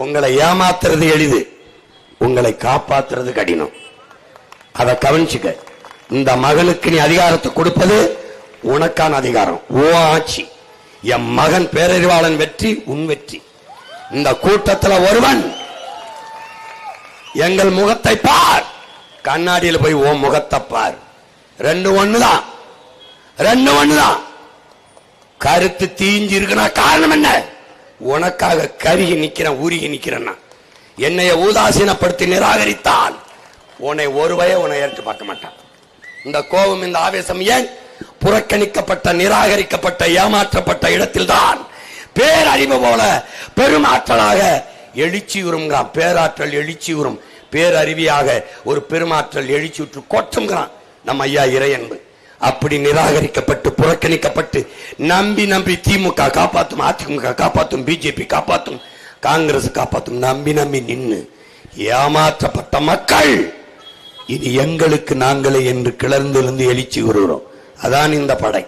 உங்களை ஏமாத்துறது எளிது, உங்களை காப்பாத்துறது கடினம். அதை கவனிச்சுக்க. இந்த மகனுக்கு நீ அதிகாரத்தை கொடுப்பது உனக்கான அதிகாரம், ஓ ஆட்சி. என் மகன் பேரறிவாளன் வெற்றி உன் வெற்றி. இந்த கூட்டத்தில் ஒருவன் எங்கள் முகத்தை பார், கண்ணாடியில் போய் ஓ முகத்தை பார். ரெண்டு ஒண்ணுதான், ரெண்டு ஒண்ணுதான். கருத்து தீஞ்சு இருக்குன்னா காரணம் என்ன? உனக்காக கருகி நிக்கிறேன், உருகி நிக்கிறேன்னா. என்னைய உதாசீனப்படுத்தி நிராகரித்தால் உன்னை ஒருவைய உன்னை ஏற்று பார்க்க மாட்டான். இந்த கோபம், இந்த ஆவேசம் ஏன்? புறக்கணிக்கப்பட்ட, நிராகரிக்கப்பட்ட, ஏமாற்றப்பட்ட இடத்தில் தான் பேரறிவு போல பெருமாற்றலாக எழுச்சியுறும். பேராற்றல் எழுச்சியுறும், பேரறிவியாக ஒரு பெருமாற்றல் எழுச்சியுற்று கொட்டுங்கிறான் நம்ம ஐயா இறையன்பு. அப்படி நிராகரிக்கப்பட்டு, புறக்கணிக்கப்பட்டு, நம்பி நம்பி திமுக காப்பாற்றும், அதிமுக காப்பாற்றும், பிஜேபி காப்பாற்றும், காங்கிரஸ் காப்பாற்றும், நம்பி நம்பி நின்று ஏமாற்றப்பட்ட மக்கள் இது எங்களுக்கு நாங்களே என்று கிளர்ந்தெழுந்து எழுச்சி வருகிறோம். அதான் இந்த படை.